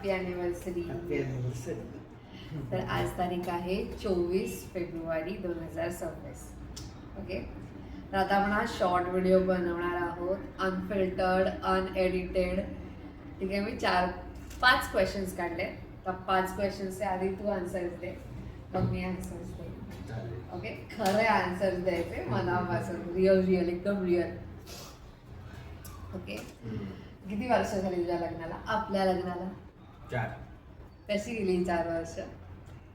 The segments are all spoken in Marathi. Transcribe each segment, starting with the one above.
Happy anniversary. Happy anniversary. तर आज तारीख आहे 24 फेब्रुवारी 2026. ओके, तर आता आपण हा शॉर्ट व्हिडिओ बनवणार आहोत, अनफिल्टर्ड, अनएडिटेड. ठीक आहे, मी 4-5 क्वेश्चन्स काढले. तर 5 क्वेश्चन्सचे आधी तू आन्सर्स दे, मग मी आन्सर्स दे. ओके, खरे आन्सर्स द्यायचे मनापासून, रिअल एकदम रिअल. ओके, किती वर्ष झाली तुझ्या लग्नाला? आपल्या लग्नाला 4. कशी गेली 4 वर्ष?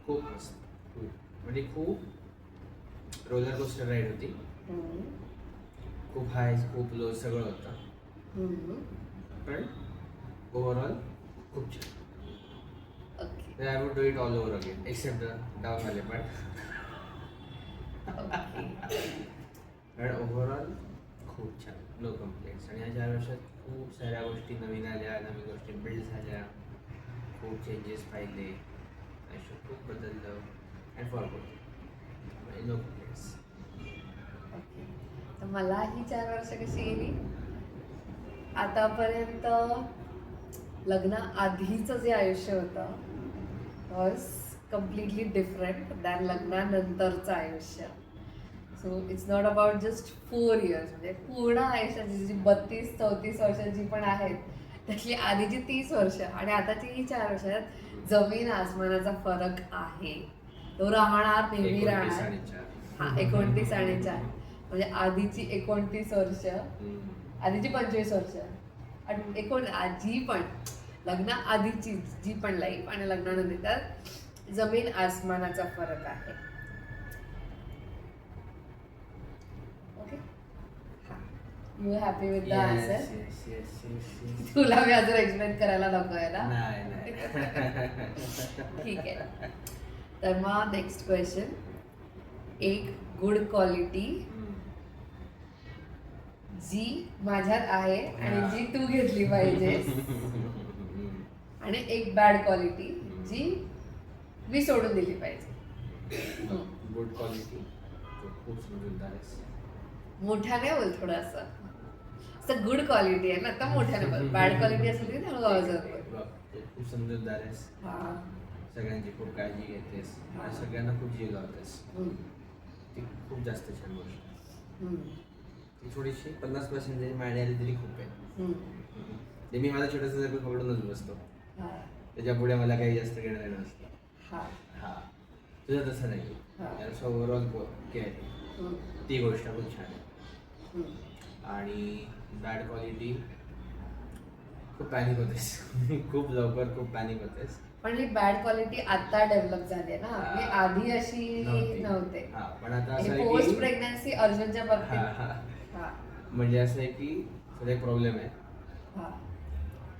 खूप मस्त, खूप म्हणजे खूप रोलर कोस्टर राईड होती. खूप हाय खूप लो सगळं होतं, पण ओव्हरऑल खूप छान. Okay. I would do it all over again except down वाले पण ओव्हरऑल खूप छान, नो कम्प्लेंट्स. आणि या 4 वर्षात खूप साऱ्या गोष्टी नवीन आल्या, नवीन गोष्टी बिल्ड झाल्या, खूप चेंजेस पाहिले, आयुष्य खूप बदललं. And for good, no complaints. Okay, तर मला ही 4 वर्ष कशी गेली? आतापर्यंत लग्न आधीचं जे आयुष्य होतं वॉज कम्प्लिटली डिफरंट दॅन लग्नानंतरचं आयुष्य. So it's not about just 4 years, म्हणजे पूर्ण आयुष्याची जी 32-34 वर्ष जी पण आहेत त्यातली आधीची 30 वर्ष आणि आताची ही 4 वर्षात जमीन आसमानाचा फरक आहे. तो राहणार, नेहमी राहणार. 29 आणि 4 म्हणजे आधीची 29 वर्ष, आधीची 25 वर्ष आणि जी पण लग्न आधीची जी पण लाईफ आणि लग्नानंतर जमीन आसमानाचा फरक आहे. Okay, you happy with the answer? तुला मी अजून एक्सप्लेन करायला नको आहे ना? नाही. ठीक आहे, तर मग नेक्स्ट क्वेश्चन. एक गुड क्वालिटी जी माझ्यात आहे आणि जी तू घेतली पाहिजेस, आणि एक बॅड क्वालिटी जी मी सोडून दिली पाहिजे. गुड क्वालिटी, खूप समजूतदार आहेस. मोठ्याने बोल थोडंसं. असं गुड क्वालिटी आहे ना, तर मोठ्याने बोल. बॅड क्वालिटी असेल की हळू आवाजात बोल. खूप समजूतदार आहेस, हां. सगळ्यांची खूप काळजी घेतेस आणि सगळ्यांना खूप जीव लावतेस. ती खूप जास्त छान गोष्ट. ती थोडीशी 50% मांडी आली तरी खूप आहे. ते मी माझा छोटासा सर्कल पकडूनच बसतो, त्याच्या पुढे मला काही जास्त घेणं देणं नसतं. हा, तुझं तसं नाही. ओव्हरऑल केअर, ती गोष्ट खूप छान आहे. आणि बॅड क्वालिटी, खूप पॅनिक होतेस. खूप लवकर खूप पॅनिक होतेस. पण ही बॅड क्वालिटी आता डेव्हलप झाली ना, मी आधी अशी नव्हते. पण आता असं पोस्ट प्रेग्नन्सी अर्जुनच्या बाबतीत म्हणजे असं आहे की सध्या एक प्रॉब्लेम आहे,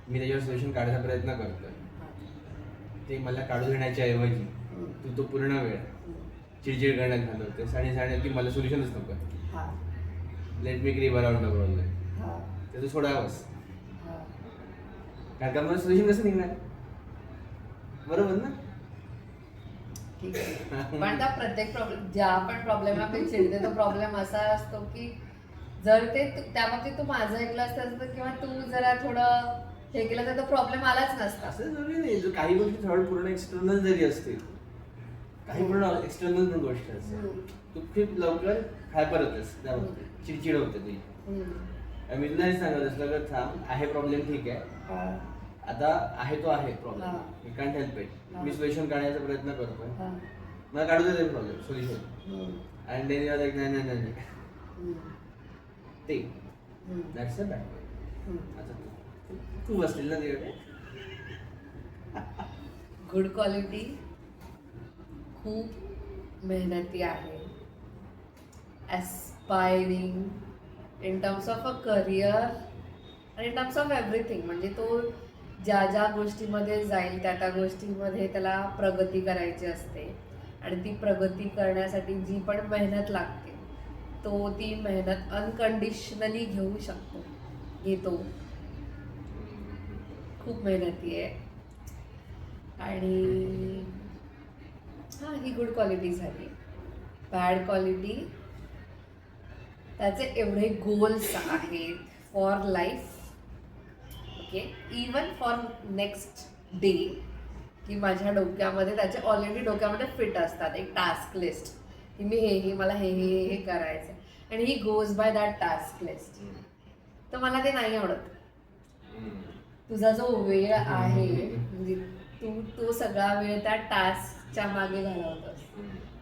मी त्याच्यावर सोल्युशन काढायचा प्रयत्न करतोय. ते मला काढून घेण्याच्या ऐवजी तू पूर्ण वेळ चिडचिड करण्यात घालवतेस आणि सांगेल की मला सोल्युशनच नको, let me creep around the problem. ते तू सोडावंस, कारण का मला सोल्युशन कसं निघणार? बरोबर ना? ठीक आहे, पण त्या प्रत्येक प्रॉब्लेम, ज्या पण प्रॉब्लेमला मी चिडते, तो प्रॉब्लेम असा असतो की जर ते त्या बाबतीत तू माझं ऐकलं असतं किंवा तू जरा थोडं हे केलं तर तो प्रॉब्लेम आलाच नसता. असं जरुरी नाही. काही गोष्टी थोडं पूर्ण एक्सटर्नल जरी असतील, काही पूर्ण एक्सटर्नल पण गोष्ट असते, तू खूप लवकर हायपर होतेस, चिडचिड होते तुझी. मी तुला सांगत असलं तर थांब, आहे प्रॉब्लेम, ठीक आहे, आता आहे तो आहे problem, me can't help it, me solution काढण्याचा प्रयत्न करतोय, मला काढू दे प्रॉब्लेम सोल्युशन. आणि देन युअर लाईक नाही नाही नाही, ते दॅट्स अ बॅड. आता तू बसतील ना तिकडे. गुड क्वालिटी खूप मेहनती आहे, aspiring in terms of a career आणि इन टर्म्स ऑफ एव्हरीथिंग. म्हणजे तो ज्या ज्या गोष्टीमध्ये जाईल त्या गोष्टीमध्ये त्याला प्रगती करायची असते आणि ती प्रगती करण्यासाठी जी पण मेहनत लागते तो ती मेहनत अनकंडिशनली घेतो. खूप मेहनती आहे. आणि ही गुड क्वालिटी झाली. बॅड क्वालिटी, त्याचे एवढे गोल्स आहेत for life, okay, even for next day की माझ्या डोक्यामध्ये त्याचे ऑलरेडी डोक्यामध्ये फिट असतात एक टास्क लिस्ट की मी हे मला हे करायचं आणि he goes by that task list. तर मला ते नाही आवडत. तुझा जो वेळ आहे म्हणजे तू तो सगळा वेळ त्या टास्कच्या मागे घालवतोस.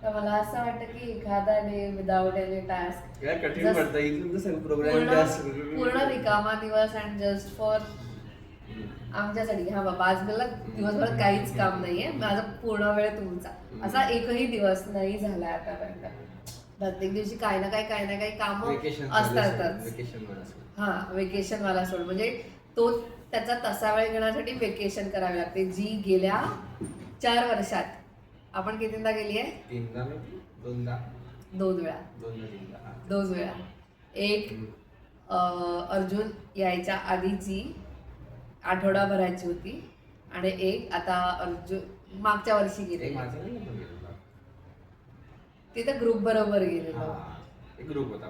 तर मला असं वाटतं की एखादा डे विदाउट एनी टास्क कठीण पडतं इथून तर सगळं प्रोग्राम पूर्ण रिकामा दिवस अँड जस्ट फॉर आमच्यासाठी हा बाबा आज मला दिवसभरात काहीच काम नाहीये माझा पूर्ण वेळ तुमचा असा एकही दिवस नाही झाला आतापर्यंत. प्रत्येक दिवशी काही ना काही काम असतातच. हा वेकेशन वाला सोड म्हणजे तो त्याचा तसा वेळ घेण्यासाठी वेकेशन करावी लागते जी गेल्या 4 वर्षात आपण कितींदा गेली आहे? 2 वेळा. एक अर्जुन यायच्या आधीची आठवडाभराची होती आणि एक आता अर्जुन मागच्या वर्षी गेले. ते तर ग्रुप बरोबर गेलेलो. ग्रुप होता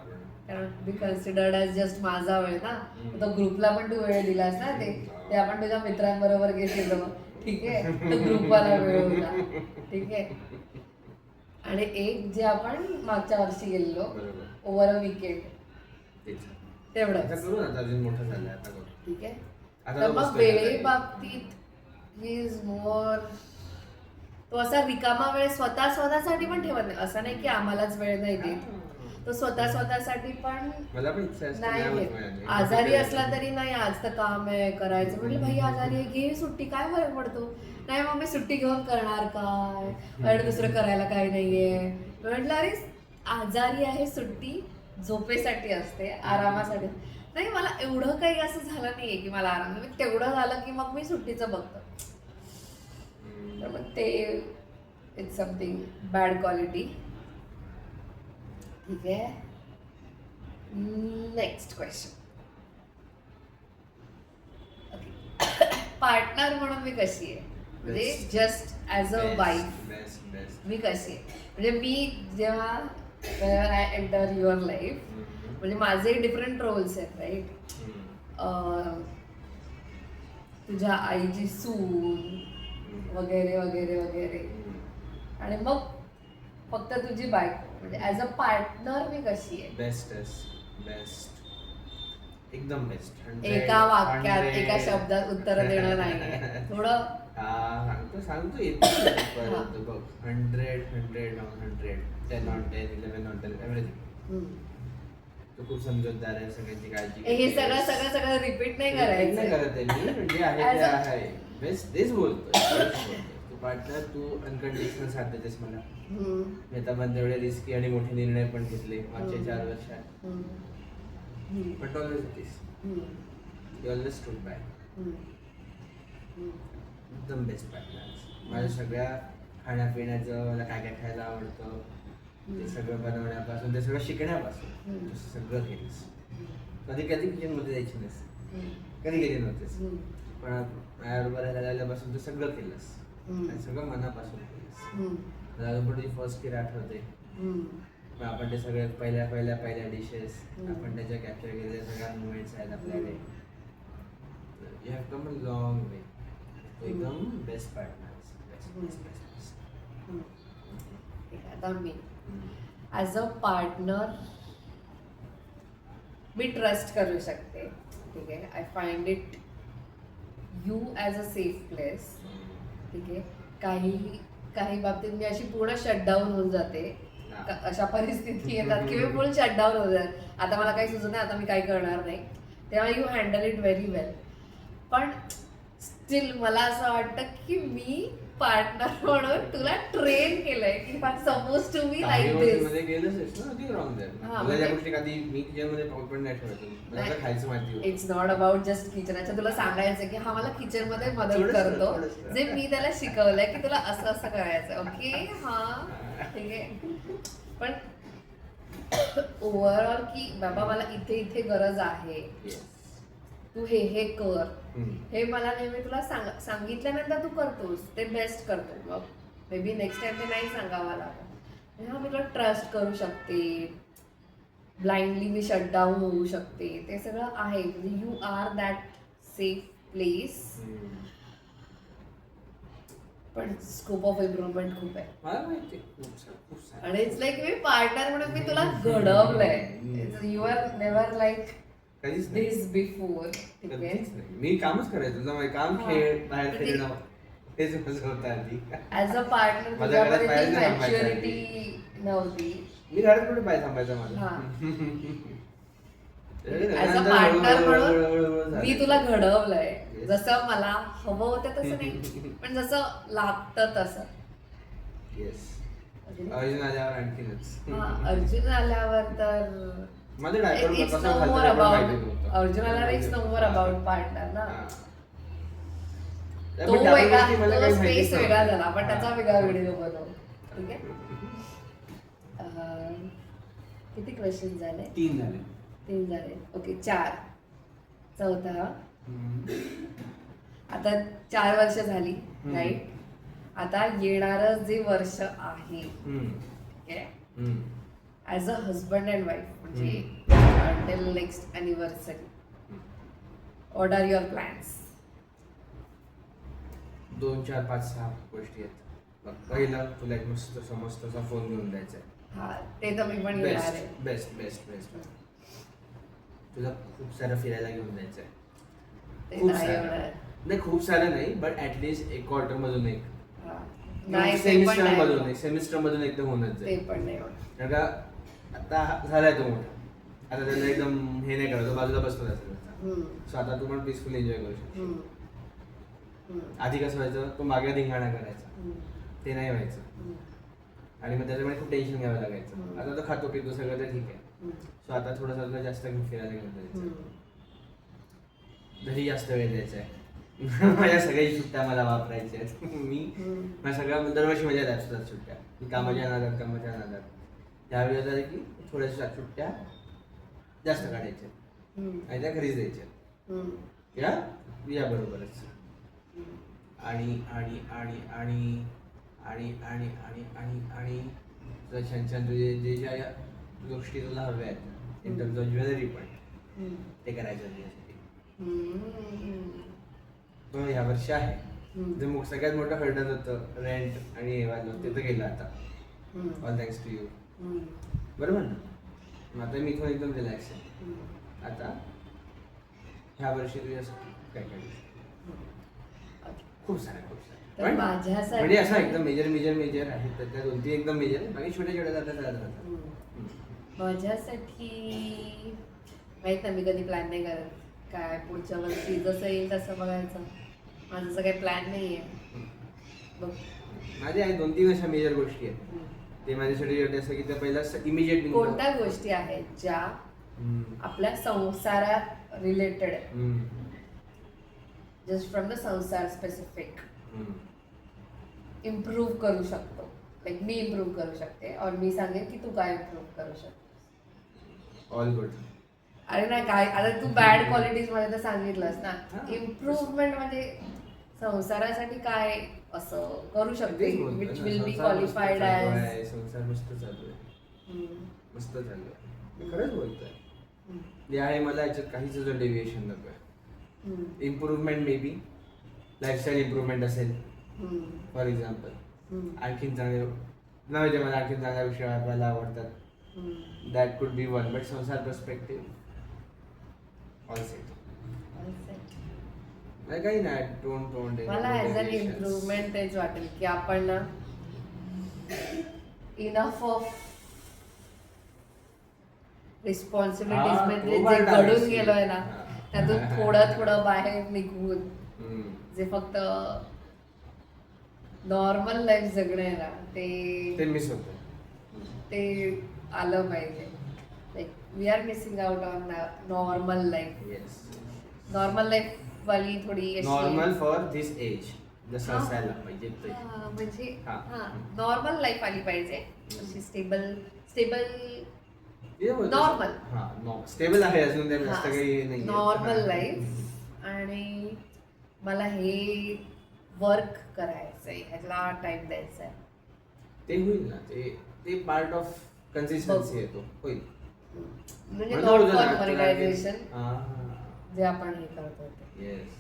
कारण बी कन्सिडर्ड ॲज जस्ट माझा वेळ ना. तो ग्रुपला पण तू वेळ दिलास ना. ते आपण तुझ्या मित्रांबरोबर गेलेलो. ठीक आहे तो ग्रुपवाला वेळ होता. ठीक आहे. आणि एक जे आपण मागच्या वर्षी गेलेलो ओव्हर अ वीकेंड तेवढं. ठीक आहे. तर मग वेळे बाबतीत इज मोर तो असा रिकामा वेळ स्वतःसाठी पण ठेवत नाही. असं नाही की आम्हालाच वेळ नाही देत. तो स्वतःसाठी पण नाही घेत. आजारी असला तरी नाही आज तर काम आहे करायचं म्हटलं भाई आजारी आहे घे सुट्टी काय फरक पडतो. नाही मग मी सुट्टी घेऊन करणार काय आणि दुसरं करायला काही नाहीये. म्हटलं अरे आजारी आहे सुट्टी झोपेसाठी असते आरामासाठी. नाही मला एवढं काही असं झालं नाहीये की मला आराम तेवढं झालं की मग मी सुट्टीचं बघतो. तर मग ते इट्स समथिंग बॅड क्वालिटी. ठीक आहे. Next question. ओके पार्टनर म्हणून मी कशी आहे म्हणजे जस्ट ॲज अ वाईफ मी कशी आहे म्हणजे मी जेव्हा आय एंटर युअर लाईफ म्हणजे माझे डिफरंट रोल्स आहेत राईट. तुझ्या आईची सून वगैरे वगैरे वगैरे आणि मग फक्त तुझी बायको म्हणजे ॲज अ पार्टनर मी कशी आहे. बेस्ट एकदम बेस्ट. एका वाक्यात एका शब्दात उत्तर देणं नाही थोडं सांगतो येतो 100 10 on 10 11 on 10 एव्हरीथिंग. तो खूप समजूतदार आहे सगळ्यांची काळजी हे सगळं रिपीट नाही करायचं. करत आहे मी म्हणजे आहे बेस्ट तेच बोलतोय. तू पार्टनर तू अनकंडिशनल साथ देतेस मला. मी आतापर्यंत एवढे रिस्की आणि मोठे निर्णय पण घेतले मागच्या 4 वर्षात. But always this you always stood by. एकदम बेस्ट पार्टनर. माझ्या सगळ्या खाण्यापिण्याचं मला काय काय खायला आवडतं ते सगळं बनवण्यापासून ते सगळं शिकण्यापासून सगळं केलंस. कधी किचनमध्ये जायची नसते कधी गेली नव्हतेस पण माझ्याबरोबर राहिल्यापासून तू सगळं केलंस आणि सगळं मनापासून केलंस. मला अजून पण तुझी फर्स्ट किर आठवते. पण आपण ते सगळे पहिल्या डिशेस आपण त्याच्या कॅप्चर केलेल्या सगळ्या मुवमेंट्स आहेत आपल्याकडे. You have come a long way. एकदम बेस्ट पार्टनर. आता मी ॲज अ पार्टनर मी ट्रस्ट करू शकते. ठीक आहे. I find it you as a safe place. ठीक आहे. काही बाबतीत मी अशी पूर्ण शटडाऊन होऊन जाते. अशा परिस्थिती येतात की मी पूर्ण शटडाऊन होऊन जाते. आता मला काही सुचत नाही आता मी काही करणार नाही तेव्हा यू हँडल इट व्हेरी वेल. पण स्टील मला असं वाटतं की मी पार्टनर म्हणून तुला ट्रेन केलंय की suppose to be like this. It's not about just किचनाच्या तुला सांगायचं की हा मला किचन मध्ये मदत करतो जे मी त्याला शिकवलंय की तुला असं करायचं. ओके हा ठीक आहे. पण ओव्हरऑल की बाबा मला इथे गरज आहे तू हे कर हे मला नेहमी तुला सांगितल्यानंतर तू करतोस ते बेस्ट करतो. मग मे बी नेक्स्ट टाइम ते नाही सांगावं लागत. हा मी तुला ट्रस्ट करू शकते. ब्लाइंडली मी शटडाऊन होऊ शकते. ते सगळं आहे म्हणजे you are that safe place पण स्कोप ऑफ इम्प्रुव्हमेंट खूप आहे. मला माहिती खूप सारं. आणि इट्स लाईक मी पार्टनर म्हणून मी तुला घडवलंय. यू आर नेव्हर लाईक कधीच नाही. दिस बिफोर. ठीक आहे. कधीच नाही. मी कामच करायचं तुझं माझं काम, हा. खेळ, बाहेर किती- फिरणं हेच माझं होतं आधी. ऍज अ पार्टनर माझ्या घरात तुझ्यामध्ये बाहेर ती नाही थांबायचं मॅच्युरिटी नव्हती. मी घरात कुठे पाय थांबायचा माझा. हा. ऍज ऍज अ पार्टनर म्हणून मी तुला घडवलंय. Yes. जसं मला हवं होतं तसं नाही, पण जसं लागतं तसं. येस. अर्जुन आल्यावर आणखीनच. हा, अर्जुन आल्यावर तर माझं डायपर इट्स कसं नो घालतं मोर ते पण माहिती अबाउट नव्हतं. अर्जुन आल्यावर it's no more about partner ना. हा. तो पण त्या वेगळा, गोष्टी मला काही तो माहितीच स्पेस वेगळा नव्हत्या. झाला, आपण त्याचा हा. वेगळा व्हिडिओ बनवू. ठीक आहे. किती क्वेश्चन झाले? 3 झाले. 3 झाले. ओके, 4. चौथा. आता 4 वर्ष झाली, हम्म. राईट? आता येणारं जे वर्ष आहे, ठीक आहे, as a husband and wife, म्हणजे until next anniversary, what are your plans? 2, 4, 5, 6 गोष्टी आहेत. बघ, पहिला तुला एक मस्त समजतसा फोन घेऊन द्यायचा आहे. हा, ते तर मी पण घेणार आहे. Best best best best. तुला खूप सारं फिरायला घेऊन जायचं आहे. ते खूप नाही सारं. होणार. नाही खूप सारं नाही, बट ऍटलीस्ट एक क्वार्टर मधून एक, हा. नाही, ते पण सेमिस्टर नाही मधून होणार. एक, सेमिस्टर मधून एकदम होणच ते जाईल. पण नाही होणार. कारण का आता झालाय तो मोठा, आता त्याला एकदम हे नाही करायचं, बाजूला बसतो हम्म. सो आता तू पण पीसफुल एन्जॉय करू शकतो. हम्म. हम्म. आधी कसं व्हायचं, तो मागे धिंगाणा करायचा, हम्म. ते नाही व्हायचं. हम्म. आणि मग त्याच्यामुळे खूप टेन्शन घ्यावं लागायचं. हम्म. आता तो खातो पितो सगळं तर ठीक आहे. हम्म. सो आता थोडंसं तुला जास्त घेऊन फिरायला घेऊन जायचं, हम्म. घरी जास्त वेळ द्यायचा आहे. माझ्या सगळ्या सुट्ट्या मला वापरायच्या आहेत. मी हम्म. माझ्या सगळ्या दरवर्षी माझ्या असतात सुट्ट्या, मी कामाच्या नादात त्यावेळी होतं की थोड्याशा सुट्ट्या जास्त काढायच्या हम्म. आणि त्या घरीच द्यायच्या हम्म. या बरोबरच. हम्म. आणि आणि आणि आणि आणि आणि आणि आणि आणि तुला छान छान तुझे जे ज्या गोष्टी तुला हव्या आहेत इन टर्म्स ऑफ ज्वेलरी पण हम्म. ते करायचं तुझ्यासाठी. हम्म. तो ह्या वर्षी आहे. हम्म. जे सगळ्यात मोठं हर्डन होतं रेंट आणि हे वाजलं ते तर गेलं आता, हम्म. All thanks to you. हम्म. बरोबर ना. मग आता मी इथून एकदम रिलॅक्स आहे. हम्म. आता ह्या वर्षी तुझ्यासाठी काय काय खूप साऱ्या तर पण माझ्यासाठी- म्हणजे असं एकदम मेजर आहेत तर त्या 2-3 एकदम मेजर आहे, बाकी छोट्या छोट्या जातात राहतात. हम्म. माझ्यासाठी माहित ना, मी कधी प्लॅन नाही करत. काय पुढच्या वर्षी जसं येईल तसं बघायचं. माझं असं काही प्लॅन नाही आहे. बघ. माझे आहे 2-3 अशा मेजर गोष्टी आहेत. हम्म. ते माझ्यासाठी असं की ते पहिला इमिजिएट कोणत्या गोष्टी आहेत ज्या आपल्या संसारात रिलेटेड आहे, जस्ट फ्रॉम द संसार स्पेसिफिक, इम्प्रूव्ह करू शकतो. लाईक मी इम्प्रूव्ह करू शकते और मी सांगेन की तू काय इम्प्रूव्ह करू शकतेस. All good. अरे नाही, काय आता तू बॅड क्वालिटीज मध्ये तर सांगितलंस ना. हा. इम्प्रूव्हमेंट म्हणजे संसारासाठी काय असं करू शकते which will be qualified as. संसार मस्त चालू आहे, मस्त चालू आहे. मी खरंच बोलतोय. आहे मला याच्यात काहीच डेव्हिएशन नको आहे. Improvement may be lifestyle improvement असेल फॉर एक्झाम्पल. आणखीन चांगले नव्हे मला आणखीन चांगल्या विषय वाचायला आवडतात. That could be one, but संसार पर्स्पेक्टिव्ह ऑल सेट. काही नाही, डोंट मला ॲज अन इम्प्रूव्हमेंट तेच वाटेल की आपण ना इनफ ऑफ रिस्पॉन्सिबिलिटीज हा, मध्ये तो जे part घडून आहे. गेलोय ना, हा. त्यातून थोडं बाहेर निघून जे फक्त नॉर्मल लाईफ जगणं आहे ना, ते मिस होतं. ते आलं पाहिजे. Like we are missing out on normal life. Yes, normal life वाली थोडी अशी नॉर्मल फॉर दिस एज जसं हा. असायला पाहिजे ते. हा, म्हणजे हा. नॉर्मल लाईफ आली पाहिजे. अशी स्टेबल Normal. Normal. हा, स्टेबल आहे अजून, त्यात जास्त काही नाही. Normal life. आणि मला हे वर्क करायचंय, ह्याला टाइम द्यायचा आहे. ते होईल ना, ते पार्ट ऑफ कन्सिस्टन्सी येतो, होईल. म्हणजे म्हणून नॉट बोलतो फॉर ना, मॉनिटायझेशन हा. जे आपण हे करतो ते. Yes.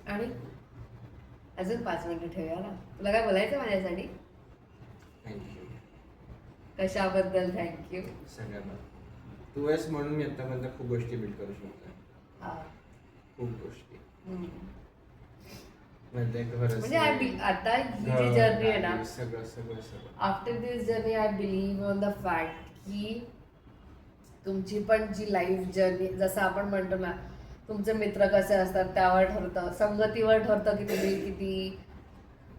आणि अजून 5 मिनिटं ठेवूया ना. तुला काय बोलायचं माझ्यासाठी? थँक्यू. कशाबद्दल थँक्यू? सगळ्यांना तू आहेस म्हणून मी आतापर्यंत खूप गोष्टी बिल्ड करू शकतो. हा. खूप गोष्टी हम्म. म्हणजे खरंच म्हणजे आता ही जी घर, जर्नी आहे ना, गाडी, सगळं सगळं सगळं after this journey I believe on the fact की तुमची पण जी लाईफ जर्नी, जसं आपण म्हणतो ना, तुमचे मित्र कसे असतात त्यावर ठरतं, संगतीवर ठरतं की तुम्ही किती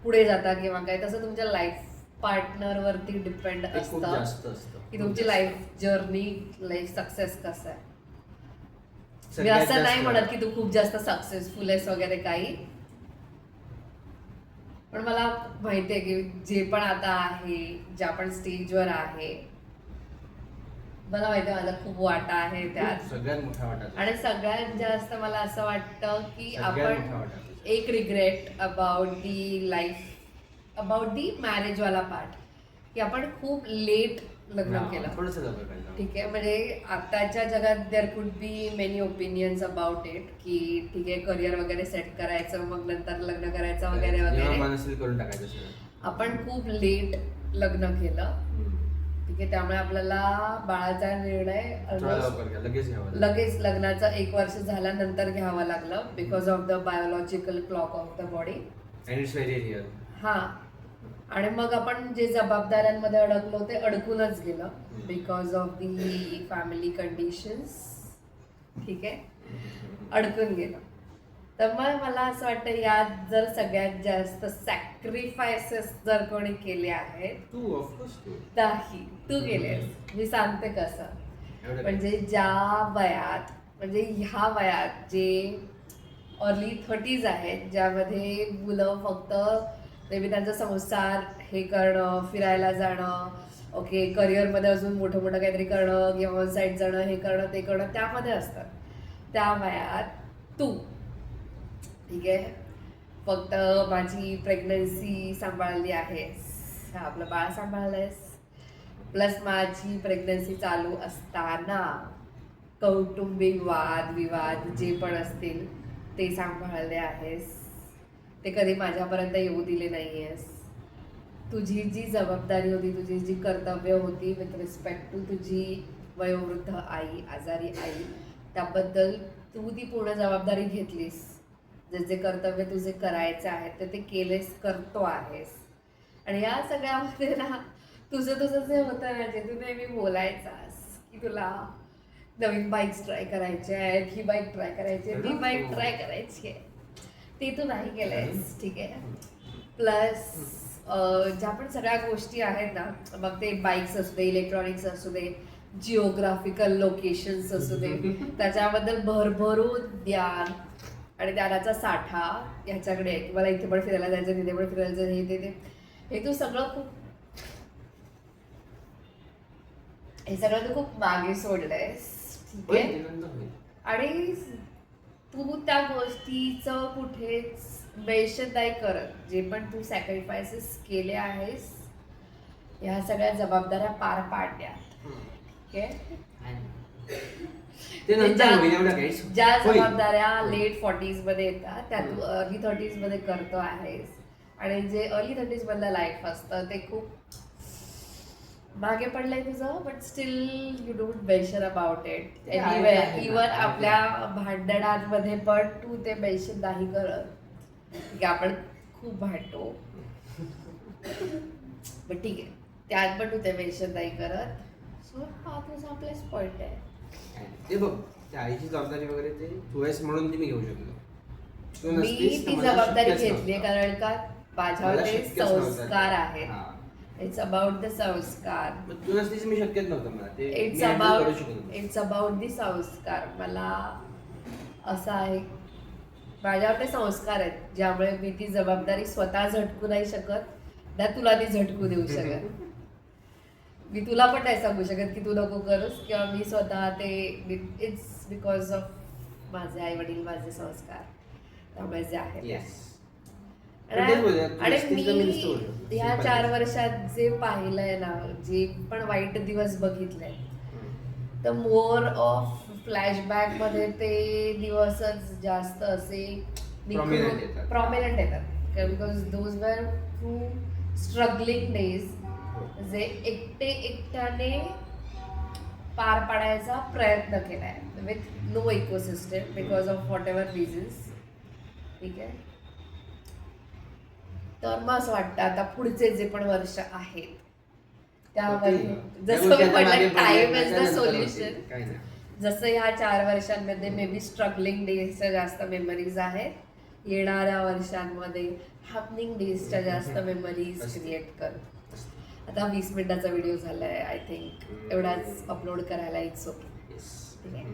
पुढे जाता किंवा काय. तसं तुमच्या लाईफ पार्टनरवरती डिपेंड ते खूप असतं जास्त असतं. की तुमची लाईफ जर्नी, लाईफ सक्सेस कसं आहे. मी सगळ्यात असं नाही जास्त- म्हणत की तू खूप जास्त सक्सेसफुल आहेस वगैरे काही, पण मला माहिती आहे की जे पण आता आहे, ज्या पण स्टेजवर आहे, मला माहिती आहे माझा खूप वाटा आहे त्यात. खूप सगळ्यात मोठा वाटा आणि सगळ्यात जास्त मला असं वाटतं की सगळ्यात आपण मोठा वाटा त्याचा. एक regret about the life, about the मॅरेजवाला पार्ट, की आपण खूप लेट लग्न केलं. थोडंसं लवकर पाहिजे. ठीक आहे, म्हणजे आताच्या जगात there could be many opinions about it की ठीक आहे करिअर वगैरे सेट करायचं मग नंतर लग्न करायचं वगैरे जेव्हा वगैरे. मन असेल करून टाकायचं सगळं. आपण खूप लेट लग्न केलं. ठीक आहे, त्यामुळे आपल्याला बाळाचा निर्णय थोडा almost लवकर घ्या, लगेच घ्यावं. लगेच लग्नाचं 1 वर्ष झाल्यानंतर घ्यावं लागलं because of the biological clock of the body. And it's very real. हा, आणि मग आपण जे जबाबदाऱ्यांमध्ये अडकलो ते अडकूनच गेलं because of the family conditions. ठीक आहे, अडकून गेलं. तर मग मला असं वाटतं यात जर सगळ्यात जास्त सॅक्रिफायसेस जर कोणी केले आहेत, तू ऑफकोर्स तू नाही तू केलेस. मी सांगते कसं. एवढं म्हणजे ज्या वयात, म्हणजे ह्या वयात जे अर्ली 30s आहेत, ज्यामध्ये मुलं फक्त मे त्यांचा संसार हे करणं, फिरायला जाणं, ओके करिअरमध्ये अजून मोठं मोठं काहीतरी करणं किंवा ऑन साईड जाणं, हे करणं ते करणं त्यामध्ये असतात. त्या वयात तू ठीक आहे फक्त माझी प्रेग्नन्सी सांभाळली आहेस, आपलं बाळ सांभाळलंयस, प्लस माझी प्रेग्नन्सी चालू असताना कौटुंबिक वाद विवाद जे पण असतील ते सांभाळले आहेस, ते कधी माझ्यापर्यंत येऊ दिले नाही आहेस. तुझी जी जबाबदारी होती, तुझी जी कर्तव्य होती विथ रिस्पेक्ट टू तुझी वयोवृद्ध आई, आजारी आई, त्याबद्दल तू ती पूर्ण जबाबदारी घेतलीस. जे जे कर्तव्य तुझे करायचे आहेत ते केलेस, करतो आहेस. आणि या सगळ्यामध्ये ना तुझं जे होतं ना, जे तू नेहमी बोलायचास की तुला नवीन बाईक्स ट्राय करायचे आहेत, ही बाईक ट्राय करायची आहे, ती बाईक ट्राय करायची आहे, ते तू नाही केलंयस. ठीक आहे, प्लस ज्या पण सगळ्या गोष्टी आहेत ना, मग ते बाईक्स असू दे, इलेक्ट्रॉनिक्स असू दे, जिओग्राफिकल लोकेशन्स असू दे, त्याच्याबद्दल भरभरून ज्ञान आणि ज्ञानाचा साठा ह्याच्याकडे आहे की मला इथे पण फिरायला जायचं, तिथे पण फिरायला जायचं, हे तू सगळं खूप मागे सोडलंयस. ठीक आहे, आणि तू त्या गोष्टीचं कुठेच बेशद नाही करत. जे पण तू सॅक्रिफायसेस केले आहेस, ह्या सगळ्या जबाबदाऱ्या पार पाडल्या. ठीक आहे, ज्या जबाबदाऱ्या लेट 40s मध्ये येतात त्या तू अर्ली 30s मध्ये करतो आहेस. आणि जे अर्ली 30s मधलं लाईफ असतं ते खूप मागे पडलंय तुझं, but still you don't mention about it anywhere. Even आपल्या भांडणांमध्ये पण तू ते मेन्शन नाही करत की आपण खूप भांडतो, बट ठीक आहे त्यात पण तू ते मेन्शन नाही करत. सो हा तुझा प्लस पॉइंट आहे. ते बघ, त्या आईची जबाबदारी वगैरे ते तू आहेस म्हणून ती मी घेऊ शकलो. मी ती जबाबदारी घेतली कारण का माझ्यावर ते संस्कार आहेत. इट्स अबाउट द संस्कार. तू नसतीस मी शक्यच नव्हतं मला ते. इट्स अबाउट दी संस्कार. मला असं आहे, माझ्यावर ते संस्कार आहेत ज्यामुळे मी ती जबाबदारी स्वतः झटकू नाही शकत, ना तुला ती झटकू देऊ शकत. मी तुला पण नाही सांगू शकत की तू नको करूस, किंवा मी स्वतः ते. इट्स बिकॉज ऑफ माझे आई वडील, माझे संस्कार, त्यामुळे जे आहेत. आणि मी ह्या 4 वर्षात जे पाहिलंय ना, जे पण वाईट दिवस बघितले, तर मोर ऑफ फ्लॅशबॅक मध्ये ते दिवसच जास्त असे प्रॉमिनंट येतात. Because those were two struggling days जे एकट्याने पार पाडायचा प्रयत्न केलाय with no ecosystem because of whatever reasons. ठीक आहे. तर मग असं वाटतं आता पुढचे जे पण वर्ष आहेत त्यामध्ये जसं मी म्हटलं टाइम इज द सोल्युशन. काही नाही. जसं ह्या 4 वर्षांमध्ये मे बी स्ट्रगलिंग डेजच्या जास्त मेमरीज आहेत, येणाऱ्या वर्षांमध्ये हॅपनिंग डेजच्या जास्त मेमरीज क्रिएट कर. आता 20 मिनिटाचा व्हिडिओ झालाय आय थिंक, एवढाच अपलोड करायला इच्छुक. ठीक आहे.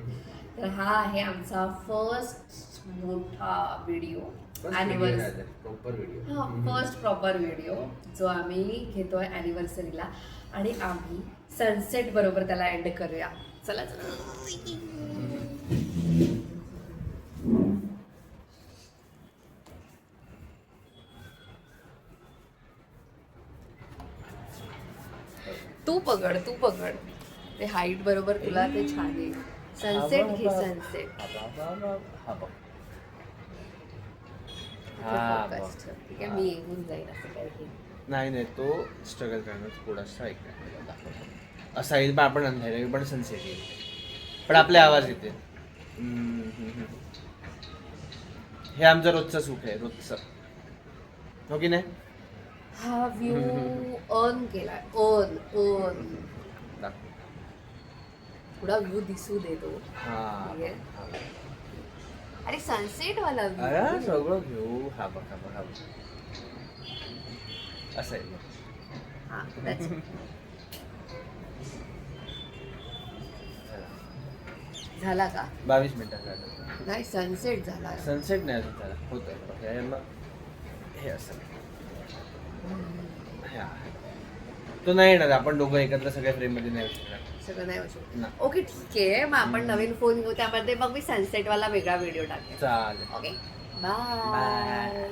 तर हा आहे आमचा फर्स्ट मोठा व्हिडिओ, ॲनिव्हर्सरी. Proper video. हां, फर्स्ट प्रॉपर व्हिडिओ जो आम्ही घेतोय ॲनिव्हर्सरीला, आणि आम्ही सनसेट बरोबर त्याला एंड करूया. चला तू पकड ते हाईट बरोबर तुला ते छान आहे. सनसेट घे, सनसेट. ठीक आहे, मी येऊन जाईल असं काही. नाही तो स्ट्रगल करणं थोडासा ऐकणं असा येईल, पण आपण अंधारे पण सनसेट येईल, पण आपले आवाज येते. हे आमचं रोजचं सुख आहे, रोजचं. हो की नाही? हा व्ह्यू ऑन केलाय, ऑन थोडा व्ह्यू दिसू देतो. अरे सनसेट वाला अरे सगळं घेऊ. हा बघ असं आहे. झाला का? 22 मिनिटं झालं. नाही, सनसेट झाला. सनसेट नाही अजून झाला, होत हे असं. तो नाही येणार, आपण दोघं एकत्र सगळ्या फ्रेम मध्ये नाही शकणार. सगळं नाही होऊ. ओके ठीक आहे, मग आपण नवीन फोन घेऊ, त्यामध्ये मग मी सनसेट वाला वेगळा व्हिडिओ टाकेन. चालेल. Okay, bye.